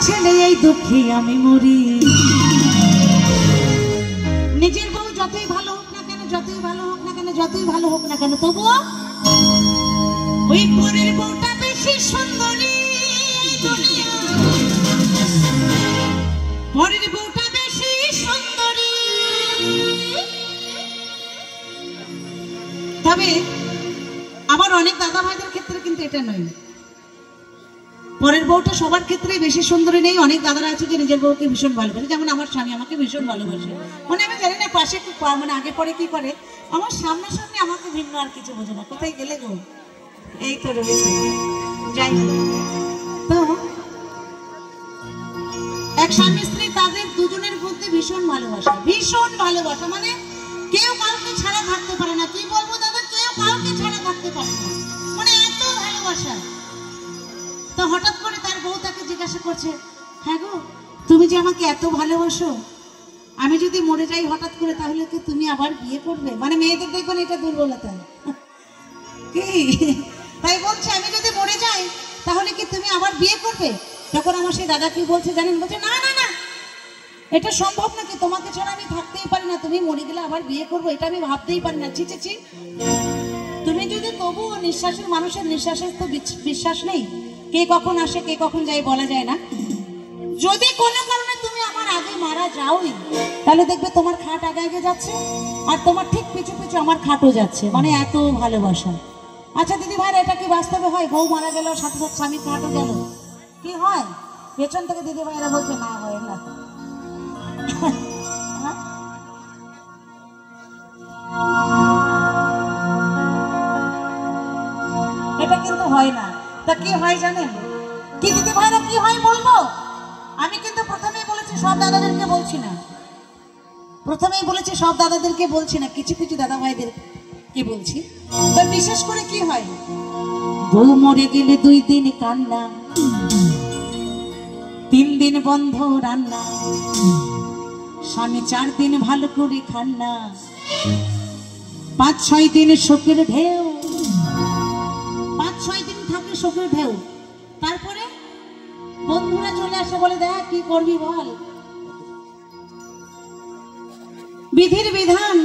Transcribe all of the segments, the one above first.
ছেলে এই দুঃখে আমি মরি। নিজের বউ যতই ভালো হোক না কেন, যতই ভালো হোক না কেন, যতই ভালো হোক না কেন, তবুও ওই পরের বউটা বেশি সুন্দরী। পরের বউটা বেশি সুন্দরী। তবে আমার অনেক দাদা ভাইদের ক্ষেত্রে কিন্তু এটা নয়, পরের বউটা সবার ক্ষেত্রেই বেশি সুন্দরী নেই। অনেক দাদারা আছে যে নিজের বউকে ভীষণ ভালোবাসে, যেমন আমার স্বামী আমাকে ভীষণ ভালোবাসে। মানে আমি জানি না পাশে মানে আগে পরে কি করে, আমার সামনাসামনি আমাকে ভিন্ন আর কিছু বোঝে না। কোথায় গেলে গো, এই তো রয়েছে। যাই তো এক স্বামী স্ত্রী তাদের দুজনের মধ্যে ভীষণ ভালোবাসা, ভীষণ ভালোবাসা। মানে কেউ কাউকে ছাড়া থাকতে পারে না। কি বলবো দাদা, কেউ কাউকে ছাড়া থাকতে পারে না, মানে এত ভালোবাসা। তো হঠাৎ করে তার বউ তাকে জিজ্ঞাসা করছে, হ্যাঁ গো তুমি যে আমাকে এত ভালোবাসো, আমি যদি মরে যাই হঠাৎ করে, তাহলে কি তুমি আবার বিয়ে করবে? মানে মেয়েদের দেখবেন এটা দুর্বলতা কি, তাই বলছে আমি যদি মরে যাই তাহলে কি তুমি আবার বিয়ে করবে? তখন আমার সেই দাদা কি বলছে জানেন, বলছে না না না, এটা সম্ভব নাকি, তোমাকে ছাড়া আমি থাকতেই পারি না, তুমি মরে গেলে আবার বিয়ে করবো এটা আমি ভাবতেই পারি না। ছি ছি ছি, তুমি যদি তবুও নিঃশ্বাসের, মানুষের নিঃশ্বাসের তো বিশ্বাস নেই, কে কখন আসে কে কখন যায় বলা যায় না। যদি কোনো কারণে তুমি আমার আগে মারা যাওই, তাহলে দেখবে তোমার খাট আগে আগে যাচ্ছে আর তোমার ঠিক পিছু পিছু আমার খাটও যাচ্ছে। মানে এত ভালোবাসা। আচ্ছা দিদি ভাই, এটা কি বাস্তবে হয়? বউ মারা গেল সাথে সাথে স্বামীর খাটও গেল, কি হয়? পেছন থেকে দিদি ভাইরা বলছে না হয় না, এটা কিন্তু হয় না। তা কি হয় জানেন কি দিদি ভাইরা, কি হয় বলবো? আমি কিন্তু প্রথমেই বলেছি সব দাদাদেরকে বলছি না, প্রথমেই বলেছি সব দাদাদেরকে বলছি না, কিছু কিছু দাদা ভাইদেরকে বলছি। তো বিশেষ করে কি হয়, বউ মরে গেলে 2 দিন কান্না, 3 দিন বন্ধ রান্না, স্বামী 4 দিন ভালো করে খান না, 5-6 দিন শোকের ঢেউ, 5-6 দিন থাকে শোকের ঢেউ। তারপরে বন্ধুরা চলে আসে, বলে দেখ কি করবি বল, বিধির বিধান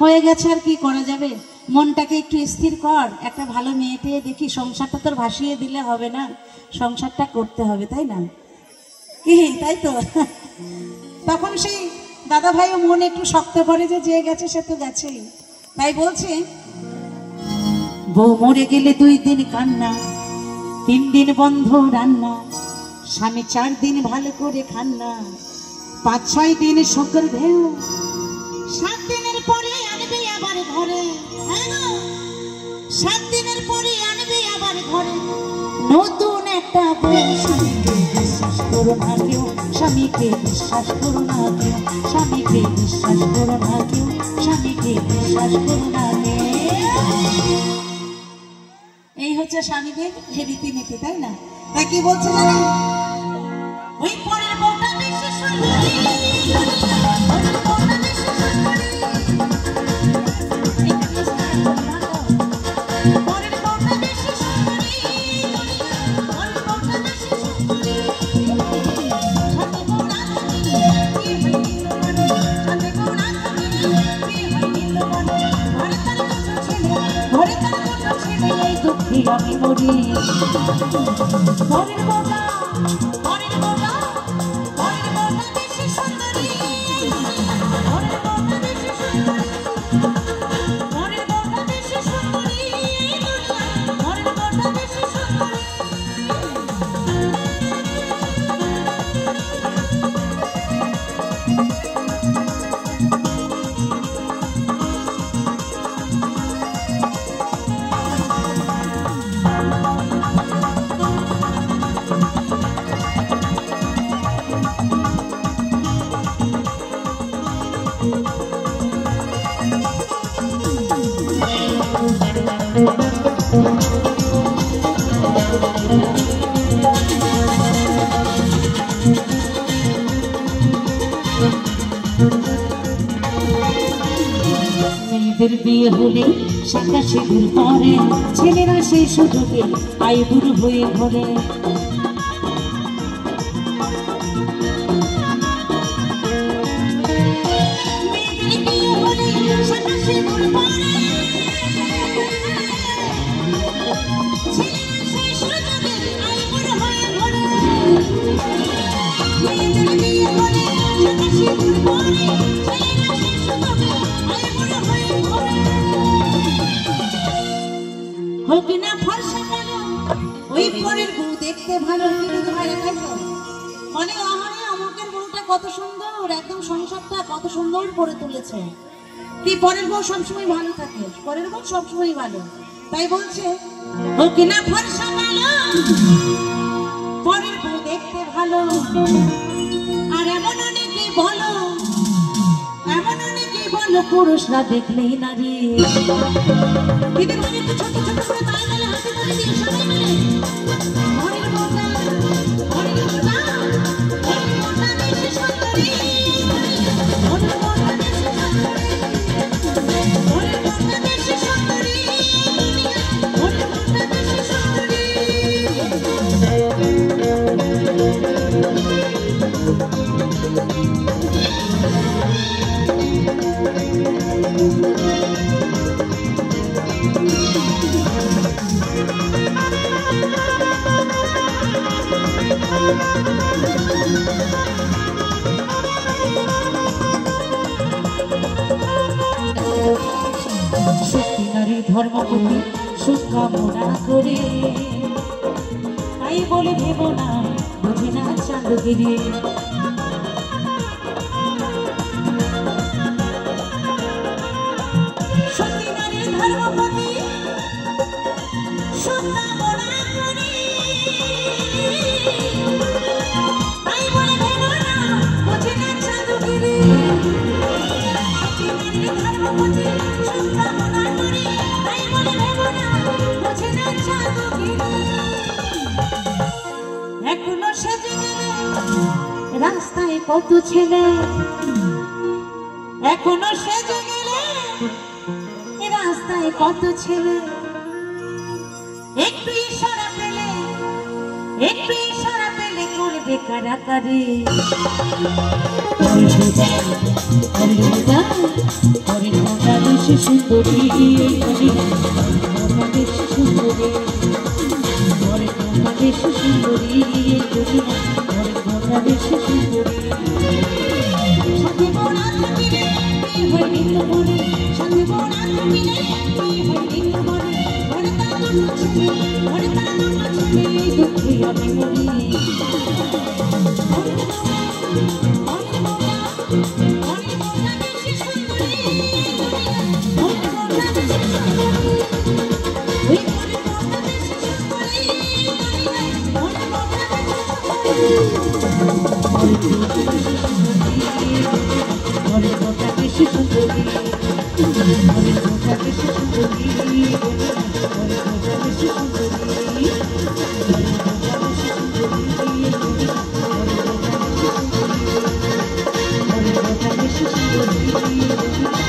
হয়ে গেছে, আর কি করা যাবে, মনটাকে একটু স্থির কর, একটা ভালো মেয়ে পেয়ে দেখি, সংসারটা তোর ভাসিয়ে দিলে হবে না, সংসারটা করতে হবে, তাই না কি? তাই তো। তখন সেই দাদা ভাইও মনে একটু শক্ত করে যে যে গেছে সে তো গেছেই। তাই বলছে বউ মরে গেলে 2 দিন কান্না, 3 দিন বন্ধ রান্না, স্বামী 4 দিন ভালো করে খান না, 5-6 দিন শোকের ঢেউ, 7 দিনের পরে আনবি আবার ঘরে, 7 দিনের পরে আনবি আবার ঘরে নতুন একটা বউ। স্বামীকে বিশ্বাস করো না কেউ, স্বামীকে বিশ্বাস করো না কেউ, স্বামীকে বিশ্বাস করো না কেউ, স্বামীকে বিশ্বাস করো না কেউ। এই হচ্ছে স্বামীদের রীতিনীতি, তাই না? তাই কি বলছে জানেন, ওই পরের বউটা বেশি সুন্দরী, পরের বউটা বেশি সুন্দরী, পরের বউটা বেশি সুন্দরী, পরের বউটা বেশি সুন্দরী, সাথে বউ না থাকলে কি হয় নিন্দমান, সাথে বউ না থাকলে কি হয় নিন্দমান, ঘরে তার ছোট ছেলে, ঘরে তার ছোট ছেলে এই দুঃখে আমি মরি। পরের বউটা, পরের বউটা, পরের বউটা বেশি সুন্দরী, পরের বউটা বেশি সুন্দরী, পরের বউটা বেশি সুন্দরী, পরের বউটা বেশি সুন্দরী। মেয়েদের বিয়ে হলে শাখা সিঁদুর পরে, ছেলেরা সেই সুযোগে আইবুড়ো হয়ে ঘরে। হোক না ফর্সা কালো ওই পরের বউ দেখতে ভালো মানে আমাদের বউটা কত সুন্দর, একদম সংসারটা কত সুন্দর করে তুলেছে। কি পরের বউ সবসময় ভালো থাকে, পরের বউ সবসময় ভালো, তাই বলছে হোক না ফর্সা কালো পরের বউ দেখতে ভালো। আর এমন অনেকে বলো, এমন অনেকে বলো পুরুষরা দেখলেই নারী। এদের মানে একটু ছোট ছোট করে তাই বলে হাতে করে দিয়ে সবাই মিলে পরের বউটা, পরের বউটা, পরের বউটা বেশি সুন্দরী, পরের বউটা বেশি সুন্দরী, পরের বউটা বেশি সুন্দরী, পরের বউটা বেশি সুন্দরী। সত্যি নারী ধর্মপতি সুকামনা করে, তাই বলে ভেব না বুঝে না চাঁদগিরি। সত্যি নারী ধর্মপতি সুকামনা করে, তাই বলে ভেব না বুঝে না চাঁদগিরি। সত্যি নারী ধর্মপতি সুকামনা করে, তাই বলে ভেব না বুঝে না চাঁদগিরি। এখনো সেজে গেলে রাস্তায় কত ছেলে, এখনো সেজে গেলে রাস্তায় কত ছেলে। একটু ইশারা পেলে, একটু ইশারা পেলে করবে কারাকারি। বেশি সুন্দরী, বেশি সুন্দরী, বেশি সুন্দরী, বেশি সুন্দরী। সাথে বোনা থাকিলে হয় নিত্য বলে, সাথে বোনা থাকিলে হয় নিত্য বলে। ঘরে তার দুটো ছেলে, ঘরে তার দুটো ছেলে, দুঃখে আমি মরি। বেশি সুন্দরী, বেশি সুন্দরী, ওই বেশি সুন্দরী, বেশি সুন্দরী।